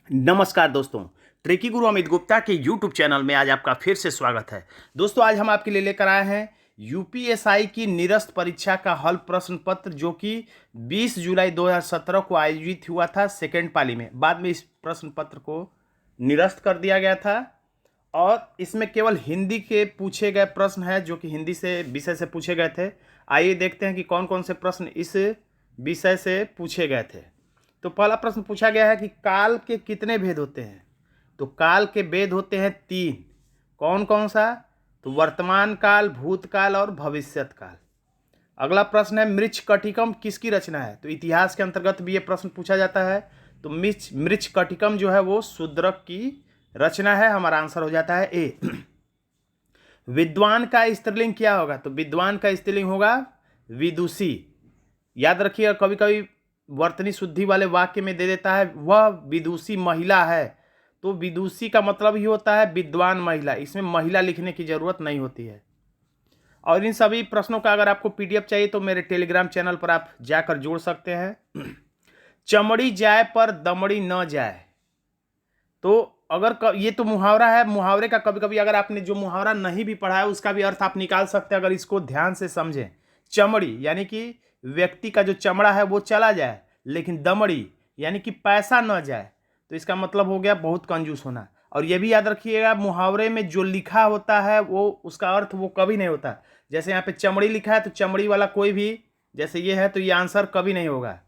नमस्कार दोस्तों, ट्रिकी गुरु अमित गुप्ता के YouTube चैनल में आज आपका फिर से स्वागत है। दोस्तों, आज हम आपके लिए लेकर आए हैं यूपीएसआई की निरस्त परीक्षा का हल प्रश्न पत्र, जो कि 20 जुलाई 2017 को आयोजित हुआ था सेकेंड पाली में। बाद में इस प्रश्न पत्र को निरस्त कर दिया गया था और इसमें केवल हिंदी के पूछे गए प्रश्न हैं, जो कि हिंदी से विषय से पूछे गए थे। आइए देखते हैं कि कौन कौन से प्रश्न इस विषय से पूछे गए थे। तो पहला प्रश्न पूछा गया है कि काल के कितने भेद होते हैं। तो काल के भेद होते हैं 3। कौन कौन सा? तो वर्तमान काल, भूतकाल और भविष्यत काल। अगला प्रश्न है मृच्छकटिकम किसकी रचना है। तो इतिहास के अंतर्गत भी ये प्रश्न पूछा जाता है। तो मृच्छकटिकम जो है वो शूद्रक की रचना है। हमारा आंसर हो जाता है ए। विद्वान का स्त्रीलिंग क्या होगा। तो विद्वान का स्त्रीलिंग होगा विदुषी। याद रखिएगा, कभी कभी वर्तनी शुद्धि वाले वाक्य में दे देता है वह विदुषी महिला है। तो विदुषी का मतलब ही होता है विद्वान महिला। इसमें महिला लिखने की जरूरत नहीं होती है। और इन सभी प्रश्नों का अगर आपको पीडीएफ चाहिए तो मेरे टेलीग्राम चैनल पर आप जाकर जोड़ सकते हैं। चमड़ी जाए पर दमड़ी न जाए। तो अगर ये तो मुहावरा है। मुहावरे का कभी कभी अगर आपने जो मुहावरा नहीं भी पढ़ा है उसका भी अर्थ आप निकाल सकते हैं, अगर इसको ध्यान से समझें। चमड़ी यानी कि व्यक्ति का जो चमड़ा है वो चला जाए, लेकिन दमड़ी यानी कि पैसा न जाए। तो इसका मतलब हो गया बहुत कंजूस होना। और ये भी याद रखिएगा, मुहावरे में जो लिखा होता है वो उसका अर्थ वो कभी नहीं होता। जैसे यहाँ पे चमड़ी लिखा है तो चमड़ी वाला कोई भी, जैसे ये है तो ये आंसर कभी नहीं होगा।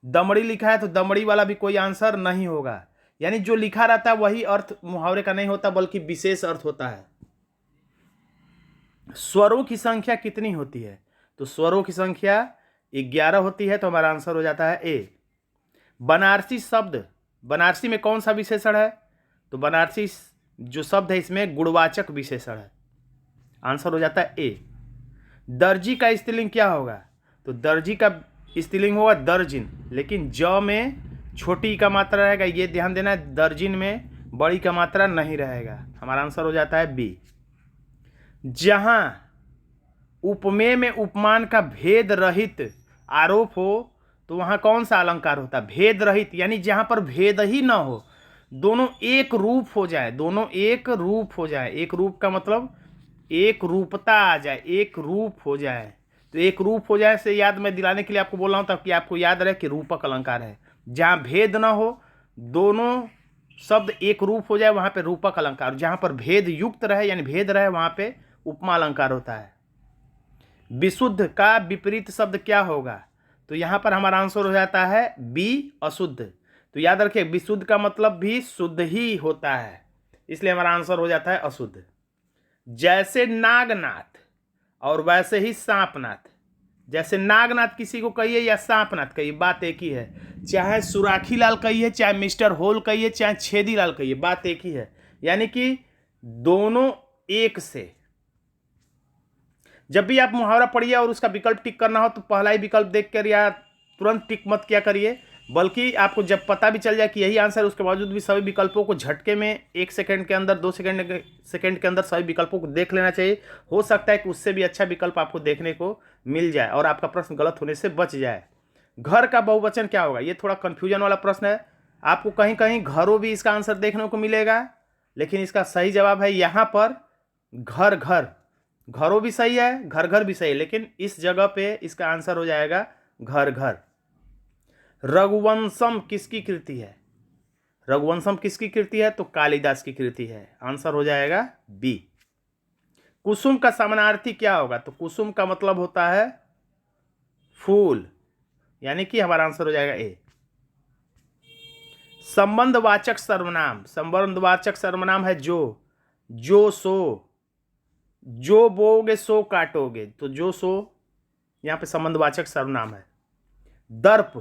दमड़ी लिखा है तो दमड़ी वाला भी कोई आंसर नहीं होगा। यानी जो लिखा रहता है वही अर्थ मुहावरे का नहीं होता, बल्कि विशेष अर्थ होता है। स्वरों की संख्या कितनी होती है। तो स्वरों की संख्या 11 होती है। तो हमारा आंसर हो जाता है ए। बनारसी शब्द, बनारसी में कौन सा विशेषण है। तो बनारसी जो शब्द है इसमें गुणवाचक विशेषण है। आंसर हो जाता है ए। दर्जी का स्त्रीलिंग क्या होगा। तो दर्जी का स्त्रीलिंग होगा दर्जिन, लेकिन ज में छोटी का मात्रा रहेगा, ये ध्यान देना है। दर्जिन में बड़ी का मात्रा नहीं रहेगा। हमारा आंसर हो जाता है बी। जहां उपमेय में उपमान का भेद रहित आरोप हो तो वहां कौन सा अलंकार होता है। भेद रहित यानी जहां पर भेद ही ना हो, दोनों एक रूप हो जाए। दोनों एक रूप हो जाए। एक रूप का मतलब एक रूपता आ जाए, एक रूप हो जाए। तो एक रूप हो जाए से याद मैं दिलाने के लिए आपको बोल रहा हूं ताकि आपको याद रहे कि रूपक अलंकार है। जहां भेद ना हो, दोनों शब्द एक रूप हो जाए, वहां पे रूपक अलंकार। जहां पर भेद युक्त रहे यानी भेद रहे, वहां पे उपमा अलंकार होता है। विशुद्ध का विपरीत शब्द क्या होगा। तो यहां पर हमारा आंसर हो जाता है बी, अशुद्ध। तो याद रखिए, विशुद्ध का मतलब भी शुद्ध ही होता है, इसलिए हमारा आंसर हो जाता है अशुद्ध। जैसे नागनाथ और वैसे ही सांपनाथ। जैसे नागनाथ किसी को कहिए या सांपनाथ कहिए, बात एक ही है। चाहे सुराखी लाल कहिए, चाहे मिस्टर होल कहिए, चाहे छेदी लाल कहिए, बात एक ही है। यानी कि दोनों एक से। जब भी आप मुहावरा पढ़िए और उसका विकल्प टिक करना हो तो पहला ही विकल्प देख कर या तुरंत टिक मत किया करिए, बल्कि आपको जब पता भी चल जाए कि यही आंसर, उसके बावजूद भी सभी विकल्पों को झटके में 1 सेकंड के अंदर, 2 सेकंड के अंदर सभी विकल्पों को देख लेना चाहिए। हो सकता है कि उससे भी अच्छा विकल्प आपको देखने को मिल जाए और आपका प्रश्न गलत होने से बच जाए। घर का बहुवचन क्या होगा। ये थोड़ा कन्फ्यूजन वाला प्रश्न है। आपको कहीं कहीं घरों भी इसका आंसर देखने को मिलेगा, लेकिन इसका सही जवाब है यहाँ पर घर घर। घरों भी सही है, घर घर भी सही है, लेकिन इस जगह पे इसका आंसर हो जाएगा घर घर। रघुवंशम किसकी कृति है। रघुवंशम किसकी कृति है। तो कालिदास की कृति है। आंसर हो जाएगा बी। कुसुम का समानार्थी क्या होगा। तो कुसुम का मतलब होता है फूल, यानी कि हमारा आंसर हो जाएगा ए। संबंधवाचक सर्वनाम, संबंधवाचक सर्वनाम है जो सो। जो बोगे सो काटोगे। तो जो सो यहां पे संबंधवाचक सर्वनाम है। दर्प,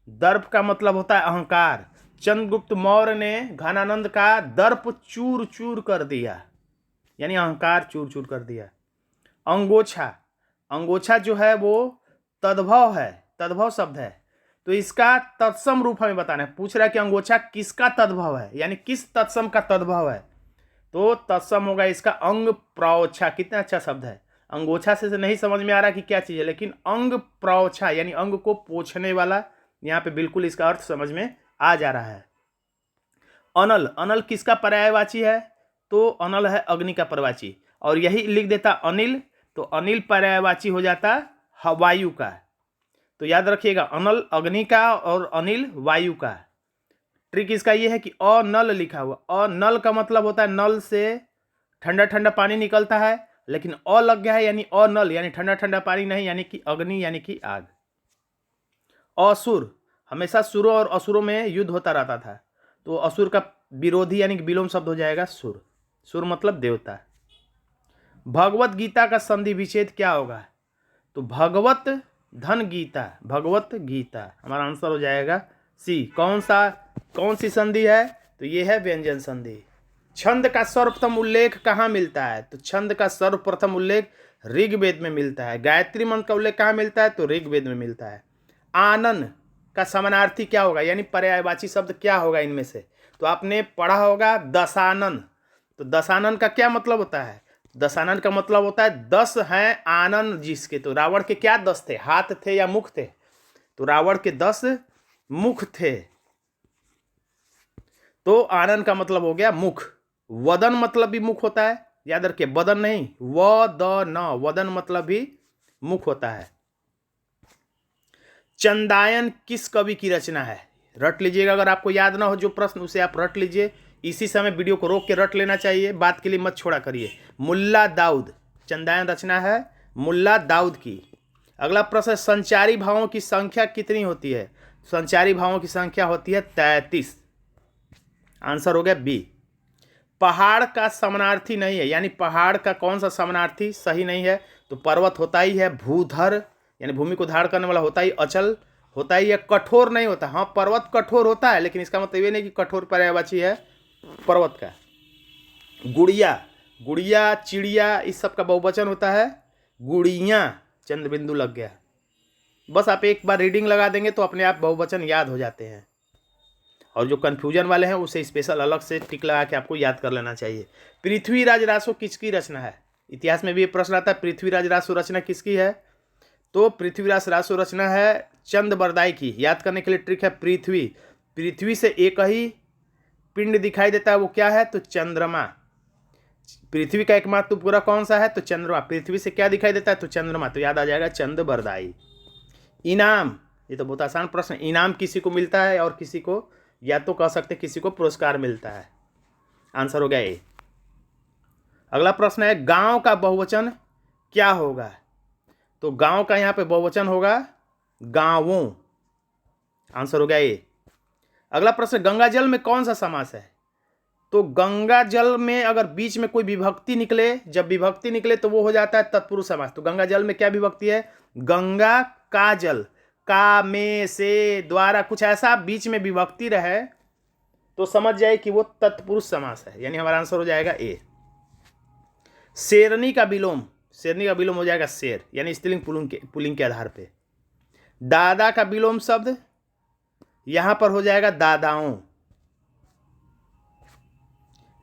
दर्प का मतलब होता है अहंकार। चंद्रगुप्त मौर्य ने घनानंद का दर्प चूर चूर कर दिया, यानी अहंकार चूर चूर कर दिया। अंगोछा, अंगोछा जो है वो तद्भव है, तद्भव शब्द है। तो इसका तत्सम रूप हमें बताना है। पूछ रहा है कि अंगोछा किसका तद्भव है, यानी किस तत्सम का तद्भव है। तो तत्सम होगा इसका अंग प्रोछा। कितना अच्छा शब्द है। अंगोछा से नहीं समझ में आ रहा कि क्या चीज है, लेकिन अंग प्रोछा यानी अंग को पोछने वाला। यहाँ पे बिल्कुल इसका अर्थ समझ में आ जा रहा है। अनल, अनल किसका पर्यायवाची है? तो अनल है अग्नि का पर्यायवाची। और यही लिख देता अनिल, तो अनिल पर्यायवाची हो जाता वायु का। तो याद रखिएगा, अनल अग्नि का और अनिल वायु का। ट्रिक इसका ये है कि अनल लिखा हुआ, अनल का मतलब होता है नल से ठंडा ठंडा पानी निकलता है, लेकिन अ लग गया है यानी अनल, यानी ठंडा ठंडा पानी नहीं, यानी कि अग्नि यानी कि आग। असुर, हमेशा सुरों और असुरों में युद्ध होता रहता था, तो असुर का विरोधी यानी कि विलोम शब्द हो जाएगा सुर। सुर मतलब देवता। भगवत गीता का संधि विच्छेद क्या होगा? तो भगवत धन गीता, भगवत गीता हमारा आंसर हो जाएगा सी। कौन सी संधि है? तो ये है व्यंजन संधि। छंद का सर्वप्रथम उल्लेख कहाँ मिलता है? तो छंद का सर्वप्रथम उल्लेख ऋग्वेद में मिलता है। गायत्री मंत्र का उल्लेख कहाँ मिलता है? तो ऋग्वेद में मिलता है। आनन का समानार्थी क्या होगा, यानी पर्यायवाची शब्द क्या होगा इनमें से? तो आपने पढ़ा होगा दशानन। तो दशानन का क्या मतलब होता है? दशानन का मतलब होता है 10 हैं आनन जिसके। तो रावण के क्या 10 थे? हाथ थे या मुख थे? तो रावण के 10 मुख थे, तो आनन का मतलब हो गया मुख। वदन मतलब भी मुख होता है, याद रखिए, बदन नहीं, वदन, वदन मतलब भी मुख होता है। चंदायन किस कवि की रचना है? रट लीजिएगा, अगर आपको याद ना हो जो प्रश्न उसे आप रट लीजिए। इसी समय वीडियो को रोक के रट लेना चाहिए, बात के लिए मत छोड़ा करिए। मुल्ला दाऊद, चंदायन रचना है मुल्ला दाऊद की। अगला प्रश्न है, संचारी भावों की संख्या कितनी होती है? संचारी भावों की संख्या होती है 33। आंसर हो गया बी। पहाड़ का समानार्थी नहीं है, यानी पहाड़ का कौन सा समानार्थी सही नहीं है? तो पर्वत होता ही है भूधर, यानी भूमि को धारण करने वाला होता ही अचल होता ही है, कठोर नहीं होता। हाँ, पर्वत कठोर होता है, लेकिन इसका मतलब ये नहीं कि कठोर पर्यायवाची है पर्वत का। गुड़िया, गुड़िया चिड़िया इस सब का बहुवचन होता है गुड़िया। चंद्र बिंदु लग गया। बस आप एक बार रीडिंग लगा देंगे तो अपने आप बहुवचन याद हो जाते हैं, और जो कन्फ्यूजन वाले हैं उसे स्पेशल अलग से टिक लगा के आपको याद कर लेना चाहिए। पृथ्वीराज रासो किसकी रचना है? इतिहास में भी ये प्रश्न आता है, पृथ्वीराज रासो रचना किसकी है? तो पृथ्वीराज रासो रचना है चंद बरदाई की। याद करने के लिए ट्रिक है, पृथ्वी, पृथ्वी से एक ही पिंड दिखाई देता है, वो क्या है? तो चंद्रमा। पृथ्वी का एकमात्र पूरा कौन सा है? तो चंद्रमा। पृथ्वी से क्या दिखाई देता है? तो चंद्रमा। तो याद आ जाएगा चंद बरदाई। इनाम, ये तो बहुत आसान प्रश्न। इनाम किसी को मिलता है और किसी को, या तो कह सकते किसी को पुरस्कार मिलता है। आंसर हो गया ए। अगला प्रश्न है, गांव का बहुवचन क्या होगा? तो गांव का यहां पे बहुवचन होगा गांवों। आंसर हो गया ए। अगला प्रश्न, गंगा जल में कौन सा समास है? तो गंगा जल में अगर बीच में कोई विभक्ति निकले, जब विभक्ति निकले तो वो हो जाता है तत्पुरुष समास। तो गंगा जल में क्या विभक्ति है? गंगा का जल, का, में, से, द्वारा, कुछ ऐसा बीच में विभक्ति रहे तो समझ जाए कि वो तत्पुरुष समास है, यानी हमारा आंसर हो जाएगा ए। शेरनी का विलोम, शेरनी का विलोम हो जाएगा शेर, यानी स्त्रीलिंग पुल्लिंग के आधार पे। दादा का विलोम शब्द यहां पर हो जाएगा दादाओं।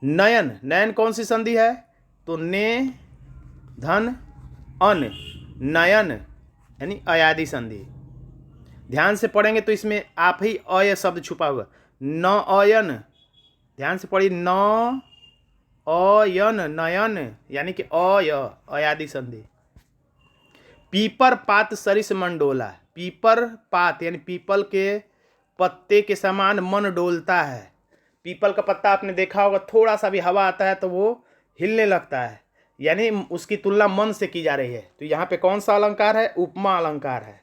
नयन, नयन कौन सी संधि है? तो ने धन अन, नयन यानी अयादि संधि। ध्यान से पढ़ेंगे तो इसमें आप ही अय शब्द छुपा हुआ, न अयन, ध्यान से पढ़िए, न अयन, नयन यानी कि अय, अयादि संधि। पीपर पात सरिस मन डोला, पीपर पात यानी पीपल के पत्ते के समान मन डोलता है। पीपल का पत्ता आपने देखा होगा, थोड़ा सा भी हवा आता है तो वो हिलने लगता है, यानी उसकी तुलना मन से की जा रही है। तो यहाँ पे कौन सा अलंकार है? उपमा अलंकार है।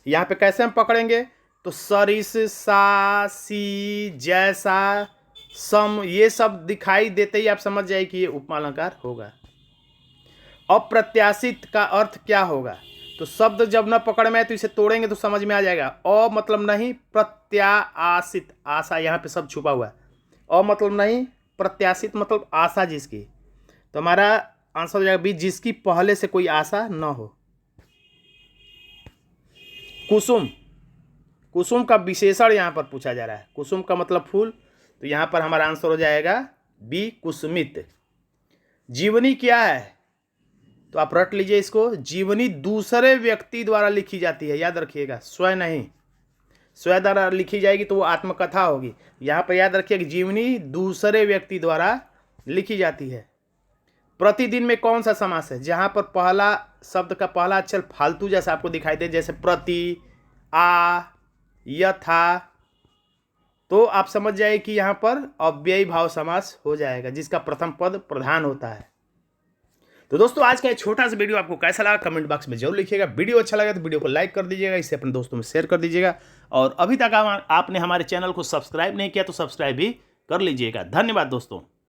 यहाँ पे कैसे हम पकड़ेंगे? तो सरिस, सा, सी, जैसा, सम, ये सब दिखाई देते ही आप समझ जाए कि ये उपमा अलंकार होगा। अप्रत्याशित का अर्थ क्या होगा? तो शब्द जब न पकड़ में आए तो इसे तोड़ेंगे तो समझ में आ जाएगा। अ मतलब नहीं, प्रत्याशित, आशा, यहाँ पे सब छुपा हुआ है। अ मतलब नहीं, प्रत्याशित मतलब आशा जिसकी। तो हमारा आंसर हो जाएगा बी, जिसकी पहले से कोई आशा न हो। कुसुम, कुसुम का विशेषण यहाँ पर पूछा जा रहा है। कुसुम का मतलब फूल, तो यहाँ पर हमारा आंसर हो जाएगा बी, कुसुमित। जीवनी क्या है? तो आप रट लीजिए इसको, जीवनी दूसरे व्यक्ति द्वारा लिखी जाती है, याद रखिएगा, स्वयं नहीं। स्वयं द्वारा लिखी जाएगी तो वो आत्मकथा होगी। यहाँ पर याद रखिए कि जीवनी दूसरे व्यक्ति द्वारा लिखी जाती है। प्रतिदिन में कौन सा समास है? जहाँ पर पहला शब्द का पहला अक्षर फालतू जैसा आपको दिखाई दे, जैसे प्रति, आ, यथा, तो आप समझ जाइए कि यहाँ पर अव्ययी भाव समास हो जाएगा, जिसका प्रथम पद प्रधान होता है। तो दोस्तों आज का ये छोटा सा वीडियो आपको कैसा लगा कमेंट बॉक्स में जरूर लिखिएगा। वीडियो अच्छा लगा तो वीडियो को लाइक कर दीजिएगा, इसे अपने दोस्तों में शेयर कर दीजिएगा, और अभी तक आपने हमारे चैनल को सब्सक्राइब नहीं किया तो सब्सक्राइब भी कर लीजिएगा। धन्यवाद दोस्तों।